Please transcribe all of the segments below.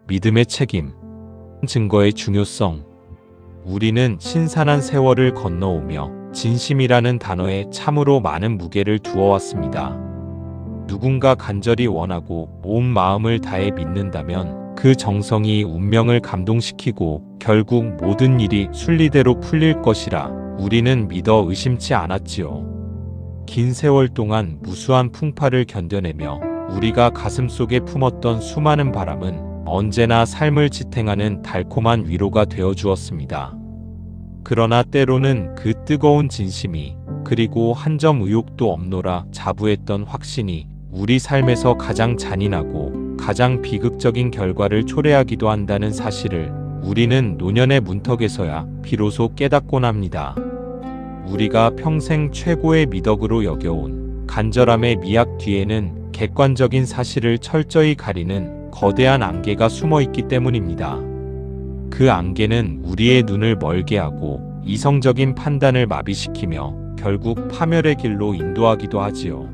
믿음의 책임, 증거의 중요성. 우리는 신선한 세월을 건너오며 진심이라는 단어에 참으로 많은 무게를 두어왔습니다. 누군가 간절히 원하고 온 마음을 다해 믿는다면 그 정성이 운명을 감동시키고 결국 모든 일이 순리대로 풀릴 것이라 우리는 믿어 의심치 않았지요. 긴 세월 동안 무수한 풍파를 견뎌내며 우리가 가슴속에 품었던 수많은 바람은 언제나 삶을 지탱하는 달콤한 위로가 되어 주었습니다. 그러나 때로는 그 뜨거운 진심이 그리고 한 점 의욕도 없노라 자부했던 확신이 우리 삶에서 가장 잔인하고 가장 비극적인 결과를 초래하기도 한다는 사실을 우리는 노년의 문턱에서야 비로소 깨닫곤 합니다. 우리가 평생 최고의 미덕으로 여겨온 간절함의 미학 뒤에는 객관적인 사실을 철저히 가리는 거대한 안개가 숨어 있기 때문입니다. 그 안개는 우리의 눈을 멀게 하고 이성적인 판단을 마비시키며 결국 파멸의 길로 인도하기도 하지요.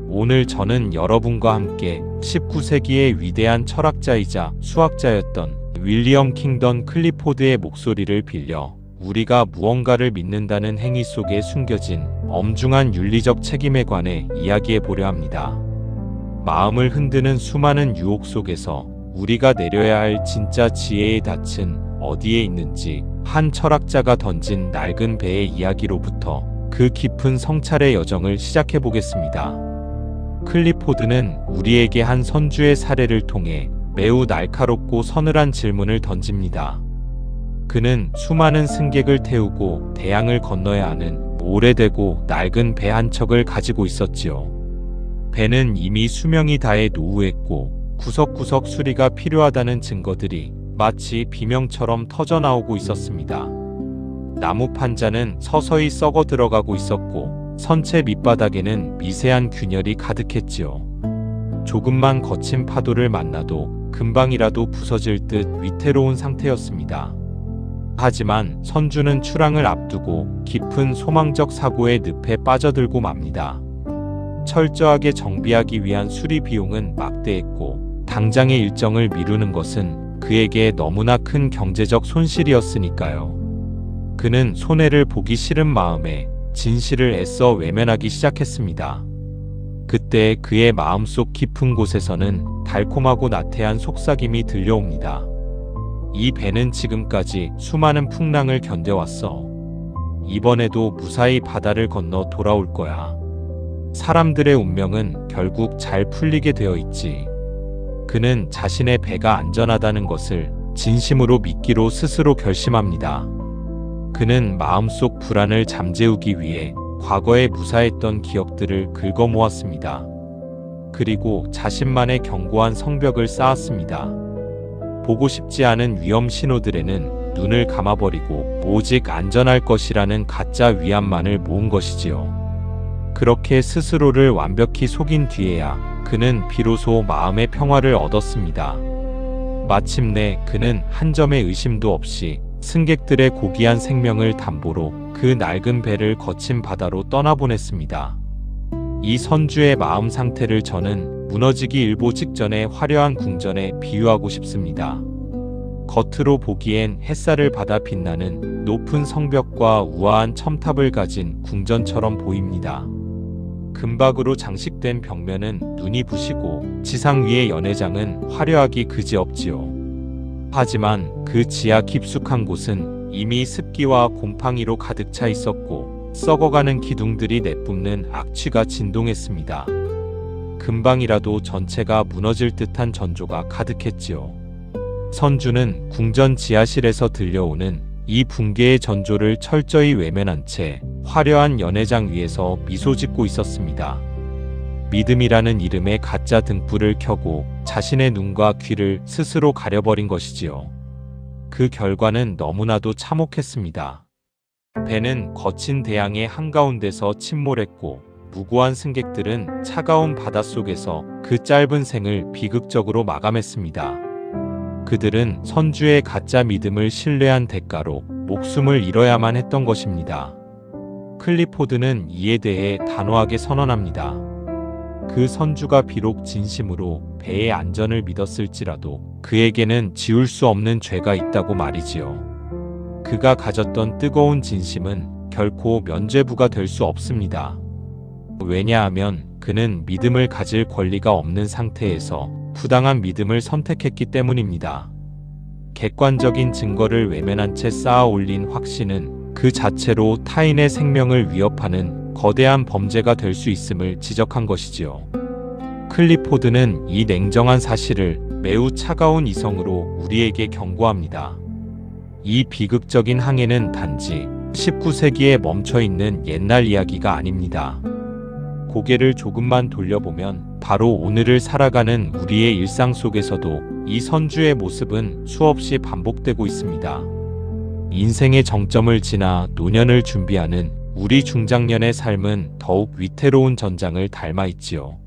오늘 저는 여러분과 함께 19세기의 위대한 철학자이자 수학자였던 윌리엄 킹던 클리포드의 목소리를 빌려 우리가 무언가를 믿는다는 행위 속에 숨겨진 엄중한 윤리적 책임에 관해 이야기해 보려 합니다. 마음을 흔드는 수많은 유혹 속에서 우리가 내려야 할 진짜 지혜의 닻은 어디에 있는지 한 철학자가 던진 낡은 배의 이야기로부터 그 깊은 성찰의 여정을 시작해 보겠습니다. 클리포드는 우리에게 한 선주의 사례를 통해 매우 날카롭고 서늘한 질문을 던집니다. 그는 수많은 승객을 태우고 대양을 건너야 하는 오래되고 낡은 배 한 척을 가지고 있었지요. 배는 이미 수명이 다해 노후했고 구석구석 수리가 필요하다는 증거들이 마치 비명처럼 터져나오고 있었습니다. 나무 판자는 서서히 썩어 들어가고 있었고 선체 밑바닥에는 미세한 균열이 가득했지요. 조금만 거친 파도를 만나도 금방이라도 부서질 듯 위태로운 상태였습니다. 하지만 선주는 출항을 앞두고 깊은 소망적 사고의 늪에 빠져들고 맙니다. 철저하게 정비하기 위한 수리 비용은 막대했고 당장의 일정을 미루는 것은 그에게 너무나 큰 경제적 손실이었으니까요. 그는 손해를 보기 싫은 마음에 진실을 애써 외면하기 시작했습니다. 그때 그의 마음속 깊은 곳에서는 달콤하고 나태한 속삭임이 들려옵니다. 이 배는 지금까지 수많은 풍랑을 견뎌왔어. 이번에도 무사히 바다를 건너 돌아올 거야. 사람들의 운명은 결국 잘 풀리게 되어 있지. 그는 자신의 배가 안전하다는 것을 진심으로 믿기로 스스로 결심합니다. 그는 마음속 불안을 잠재우기 위해 과거에 무사했던 기억들을 긁어 모았습니다. 그리고 자신만의 견고한 성벽을 쌓았습니다. 보고 싶지 않은 위험 신호들에는 눈을 감아버리고 오직 안전할 것이라는 가짜 위안만을 모은 것이지요. 그렇게 스스로를 완벽히 속인 뒤에야 그는 비로소 마음의 평화를 얻었습니다. 마침내 그는 한 점의 의심도 없이 승객들의 고귀한 생명을 담보로 그 낡은 배를 거친 바다로 떠나보냈습니다. 이 선주의 마음 상태를 저는 무너지기 일보 직전의 화려한 궁전에 비유하고 싶습니다. 겉으로 보기엔 햇살을 받아 빛나는 높은 성벽과 우아한 첨탑을 가진 궁전처럼 보입니다. 금박으로 장식된 벽면은 눈이 부시고 지상 위의 연회장은 화려하기 그지없지요. 하지만 그 지하 깊숙한 곳은 이미 습기와 곰팡이로 가득 차 있었고 썩어가는 기둥들이 내뿜는 악취가 진동했습니다. 금방이라도 전체가 무너질 듯한 전조가 가득했지요. 선주는 궁전 지하실에서 들려오는 이 붕괴의 전조를 철저히 외면한 채 화려한 연회장 위에서 미소 짓고 있었습니다. 믿음이라는 이름의 가짜 등불을 켜고 자신의 눈과 귀를 스스로 가려버린 것이지요. 그 결과는 너무나도 참혹했습니다. 배는 거친 대양의 한가운데서 침몰했고 무고한 승객들은 차가운 바닷속에서 그 짧은 생을 비극적으로 마감했습니다. 그들은 선주의 가짜 믿음을 신뢰한 대가로 목숨을 잃어야만 했던 것입니다. 클리포드는 이에 대해 단호하게 선언합니다. 그 선주가 비록 진심으로 배의 안전을 믿었을지라도 그에게는 지울 수 없는 죄가 있다고 말이지요. 그가 가졌던 뜨거운 진심은 결코 면죄부가 될 수 없습니다. 왜냐하면 그는 믿음을 가질 권리가 없는 상태에서 부당한 믿음을 선택했기 때문입니다. 객관적인 증거를 외면한 채 쌓아 올린 확신은 그 자체로 타인의 생명을 위협하는 거대한 범죄가 될 수 있음을 지적한 것이지요. 클리포드는 이 냉정한 사실을 매우 차가운 이성으로 우리에게 경고합니다. 이 비극적인 항해는 단지 19세기에 멈춰 있는 옛날 이야기가 아닙니다. 고개를 조금만 돌려보면 바로 오늘을 살아가는 우리의 일상 속에서도 이 선주의 모습은 수없이 반복되고 있습니다. 인생의 정점을 지나 노년을 준비하는 우리 중장년의 삶은 더욱 위태로운 전장을 닮아 있지요.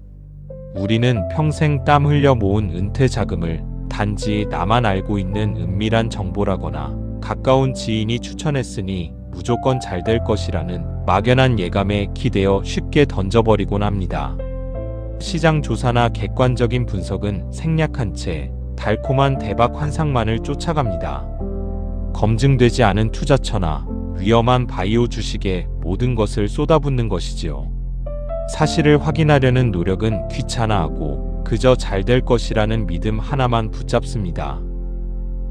우리는 평생 땀 흘려 모은 은퇴 자금을 단지 나만 알고 있는 은밀한 정보라거나 가까운 지인이 추천했으니 무조건 잘 될 것이라는 막연한 예감에 기대어 쉽게 던져버리곤 합니다. 시장 조사나 객관적인 분석은 생략한 채 달콤한 대박 환상만을 쫓아갑니다. 검증되지 않은 투자처나 위험한 바이오 주식에 모든 것을 쏟아붓는 것이지요. 사실을 확인하려는 노력은 귀찮아하고 그저 잘 될 것이라는 믿음 하나만 붙잡습니다.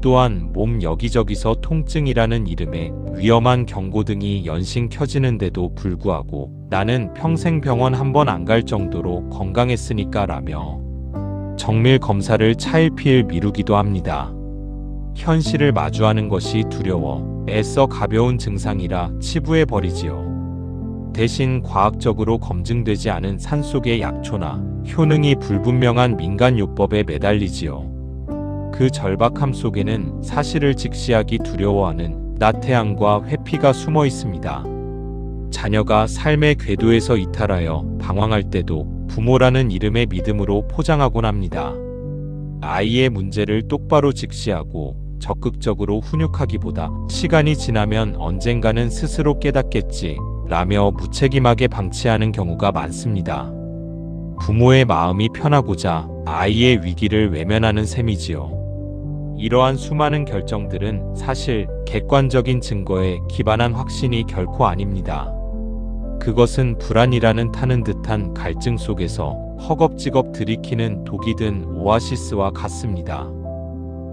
또한 몸 여기저기서 통증이라는 이름의 위험한 경고등이 연신 켜지는데도 불구하고 나는 평생 병원 한 번 안 갈 정도로 건강했으니까 라며 정밀 검사를 차일피일 미루기도 합니다. 현실을 마주하는 것이 두려워 애써 가벼운 증상이라 치부해버리지요. 대신 과학적으로 검증되지 않은 산속의 약초나 효능이 불분명한 민간요법에 매달리지요. 그 절박함 속에는 사실을 직시하기 두려워하는 나태함과 회피가 숨어 있습니다. 자녀가 삶의 궤도에서 이탈하여 방황할 때도 부모라는 이름의 믿음으로 포장하곤 합니다. 아이의 문제를 똑바로 직시하고 적극적으로 훈육하기보다 시간이 지나면 언젠가는 스스로 깨닫겠지 라며 무책임하게 방치하는 경우가 많습니다. 부모의 마음이 편하고자 아이의 위기를 외면하는 셈이지요. 이러한 수많은 결정들은 사실 객관적인 증거에 기반한 확신이 결코 아닙니다. 그것은 불안이라는 타는 듯한 갈증 속에서 허겁지겁 들이키는 독이 든 오아시스와 같습니다.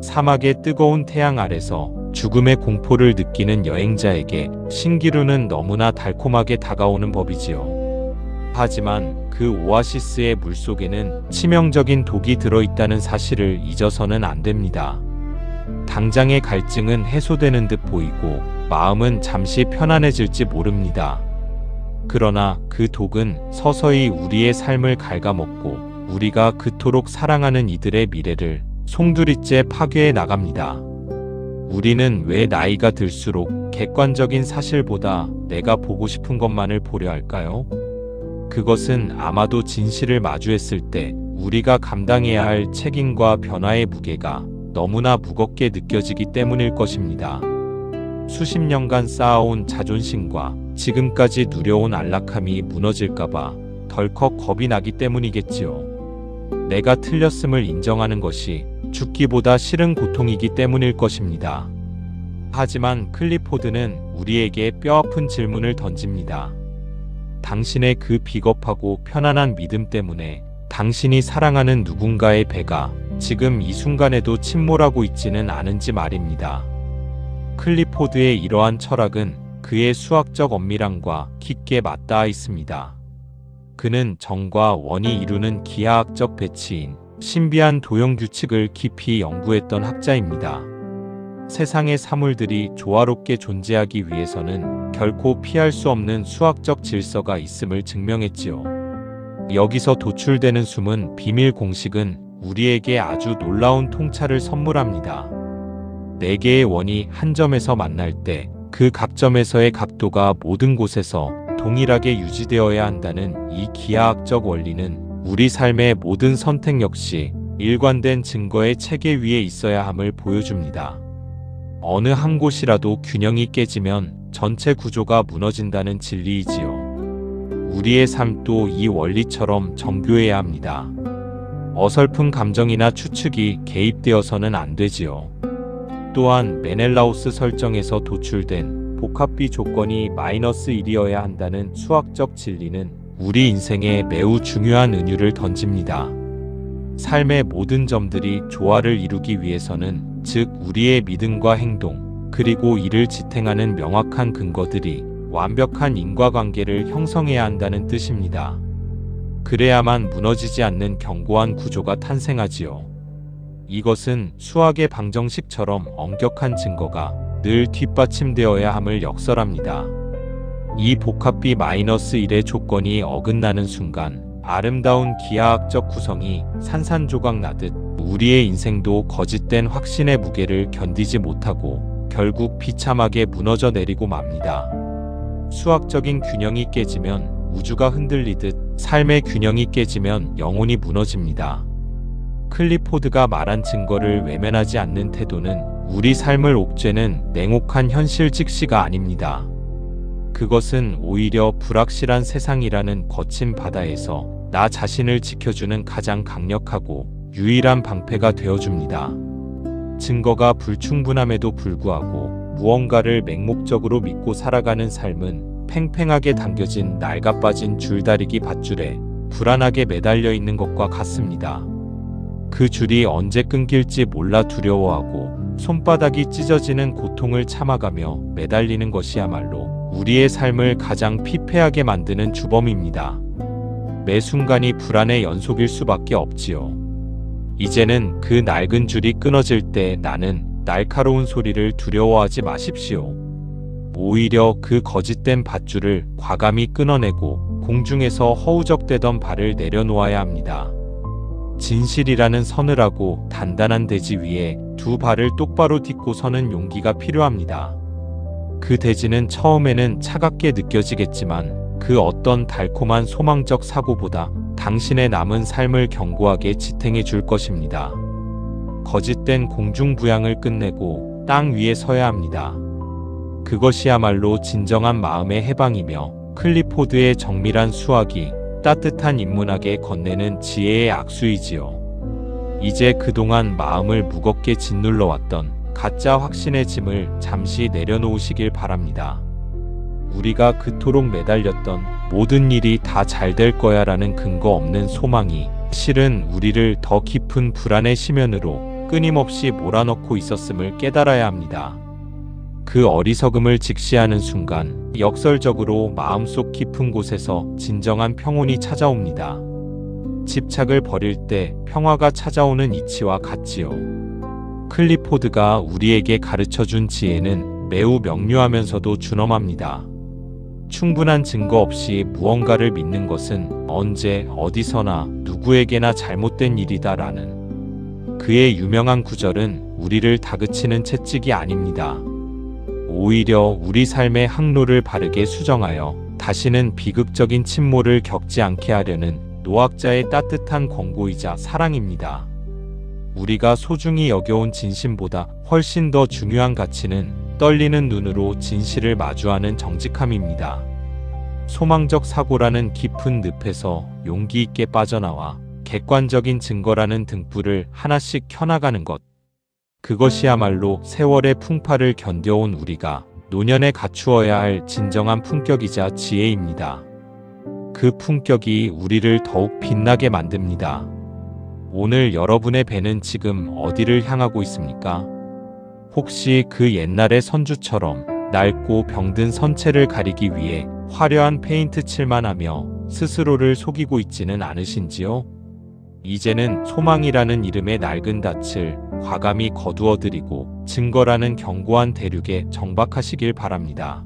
사막의 뜨거운 태양 아래서 죽음의 공포를 느끼는 여행자에게 신기루는 너무나 달콤하게 다가오는 법이지요. 하지만 그 오아시스의 물속에는 치명적인 독이 들어있다는 사실을 잊어서는 안 됩니다. 당장의 갈증은 해소되는 듯 보이고 마음은 잠시 편안해질지 모릅니다. 그러나 그 독은 서서히 우리의 삶을 갉아먹고 우리가 그토록 사랑하는 이들의 미래를 송두리째 파괴해 나갑니다. 우리는 왜 나이가 들수록 객관적인 사실보다 내가 보고 싶은 것만을 보려 할까요? 그것은 아마도 진실을 마주했을 때 우리가 감당해야 할 책임과 변화의 무게가 너무나 무겁게 느껴지기 때문일 것입니다. 수십 년간 쌓아온 자존심과 지금까지 누려온 안락함이 무너질까봐 덜컥 겁이 나기 때문이겠지요. 내가 틀렸음을 인정하는 것이 죽기보다 싫은 고통이기 때문일 것입니다. 하지만 클리포드는 우리에게 뼈아픈 질문을 던집니다. 당신의 그 비겁하고 편안한 믿음 때문에 당신이 사랑하는 누군가의 배가 지금 이 순간에도 침몰하고 있지는 않은지 말입니다. 클리포드의 이러한 철학은 그의 수학적 엄밀함과 깊게 맞닿아 있습니다. 그는 정과 원이 이루는 기하학적 배치인 신비한 도형 규칙을 깊이 연구했던 학자입니다. 세상의 사물들이 조화롭게 존재하기 위해서는 결코 피할 수 없는 수학적 질서가 있음을 증명했지요. 여기서 도출되는 숨은 비밀 공식은 우리에게 아주 놀라운 통찰을 선물합니다. 4개의 원이 한 점에서 만날 때 그 각 점에서의 각도가 모든 곳에서 동일하게 유지되어야 한다는 이 기하학적 원리는 우리 삶의 모든 선택 역시 일관된 증거의 체계 위에 있어야 함을 보여줍니다. 어느 한 곳이라도 균형이 깨지면 전체 구조가 무너진다는 진리이지요. 우리의 삶도 이 원리처럼 정교해야 합니다. 어설픈 감정이나 추측이 개입되어서는 안 되지요. 또한 메넬라우스 설정에서 도출된 복합비 조건이 -1이어야 한다는 수학적 진리는 우리 인생에 매우 중요한 은유를 던집니다. 삶의 모든 점들이 조화를 이루기 위해서는, 즉 우리의 믿음과 행동, 그리고 이를 지탱하는 명확한 근거들이 완벽한 인과관계를 형성해야 한다는 뜻입니다. 그래야만 무너지지 않는 견고한 구조가 탄생하지요. 이것은 수학의 방정식처럼 엄격한 증거가 늘 뒷받침되어야 함을 역설합니다. 이 복합비 -1의 조건이 어긋나는 순간 아름다운 기하학적 구성이 산산조각 나듯 우리의 인생도 거짓된 확신의 무게를 견디지 못하고 결국 비참하게 무너져 내리고 맙니다. 수학적인 균형이 깨지면 우주가 흔들리듯 삶의 균형이 깨지면 영혼이 무너집니다. 클리포드가 말한 증거를 외면하지 않는 태도는 우리 삶을 옥죄는 냉혹한 현실 직시가 아닙니다. 그것은 오히려 불확실한 세상이라는 거친 바다에서 나 자신을 지켜주는 가장 강력하고 유일한 방패가 되어줍니다. 증거가 불충분함에도 불구하고 무언가를 맹목적으로 믿고 살아가는 삶은 팽팽하게 당겨진 낡아빠진 줄다리기 밧줄에 불안하게 매달려 있는 것과 같습니다. 그 줄이 언제 끊길지 몰라 두려워하고 손바닥이 찢어지는 고통을 참아가며 매달리는 것이야말로 우리의 삶을 가장 피폐하게 만드는 주범입니다. 매 순간이 불안의 연속일 수밖에 없지요. 이제는 그 낡은 줄이 끊어질 때 나는 날카로운 소리를 두려워하지 마십시오. 오히려 그 거짓된 밧줄을 과감히 끊어내고 공중에서 허우적대던 발을 내려놓아야 합니다. 진실이라는 서늘하고 단단한 대지 위에 두 발을 똑바로 딛고 서는 용기가 필요합니다. 그 대지는 처음에는 차갑게 느껴지겠지만 그 어떤 달콤한 소망적 사고보다 당신의 남은 삶을 견고하게 지탱해 줄 것입니다. 거짓된 공중부양을 끝내고 땅 위에 서야 합니다. 그것이야말로 진정한 마음의 해방이며 클리포드의 정밀한 수학이 따뜻한 인문학에 건네는 지혜의 악수이지요. 이제 그동안 마음을 무겁게 짓눌러왔던 가짜 확신의 짐을 잠시 내려놓으시길 바랍니다. 우리가 그토록 매달렸던 모든 일이 다 잘 될 거야 라는 근거 없는 소망이 실은 우리를 더 깊은 불안의 심연으로 끊임없이 몰아넣고 있었음을 깨달아야 합니다. 그 어리석음을 직시하는 순간 역설적으로 마음속 깊은 곳에서 진정한 평온이 찾아옵니다. 집착을 버릴 때 평화가 찾아오는 이치와 같지요. 클리포드가 우리에게 가르쳐준 지혜는 매우 명료하면서도 준엄합니다. 충분한 증거 없이 무언가를 믿는 것은 언제 어디서나 누구에게나 잘못된 일이다 라는 그의 유명한 구절은 우리를 다그치는 채찍이 아닙니다. 오히려 우리 삶의 항로를 바르게 수정하여 다시는 비극적인 침몰을 겪지 않게 하려는 노학자의 따뜻한 권고이자 사랑입니다. 우리가 소중히 여겨온 진심보다 훨씬 더 중요한 가치는 떨리는 눈으로 진실을 마주하는 정직함입니다. 소망적 사고라는 깊은 늪에서 용기 있게 빠져나와 객관적인 증거라는 등불을 하나씩 켜나가는 것. 그것이야말로 세월의 풍파를 견뎌온 우리가 노년에 갖추어야 할 진정한 품격이자 지혜입니다. 그 품격이 우리를 더욱 빛나게 만듭니다. 오늘 여러분의 배는 지금 어디를 향하고 있습니까? 혹시 그 옛날의 선주처럼 낡고 병든 선체를 가리기 위해 화려한 페인트 칠만 하며 스스로를 속이고 있지는 않으신지요? 이제는 소망이라는 이름의 낡은 닻을 과감히 거두어드리고 증거라는 견고한 대륙에 정박하시길 바랍니다.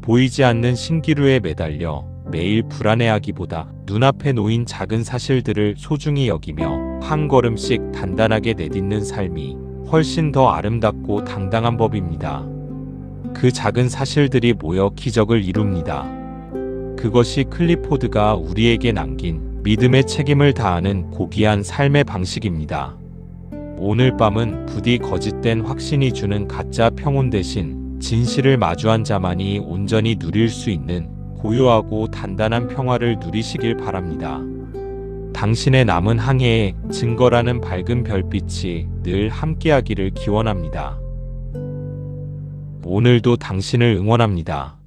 보이지 않는 신기루에 매달려 매일 불안해하기보다 눈앞에 놓인 작은 사실들을 소중히 여기며 한 걸음씩 단단하게 내딛는 삶이 훨씬 더 아름답고 당당한 법입니다. 그 작은 사실들이 모여 기적을 이룹니다. 그것이 클리포드가 우리에게 남긴 믿음의 책임을 다하는 고귀한 삶의 방식입니다. 오늘 밤은 부디 거짓된 확신이 주는 가짜 평온 대신 진실을 마주한 자만이 온전히 누릴 수 있는 고요하고 단단한 평화를 누리시길 바랍니다. 당신의 남은 항해에 증거라는 밝은 별빛이 늘 함께하기를 기원합니다. 오늘도 당신을 응원합니다.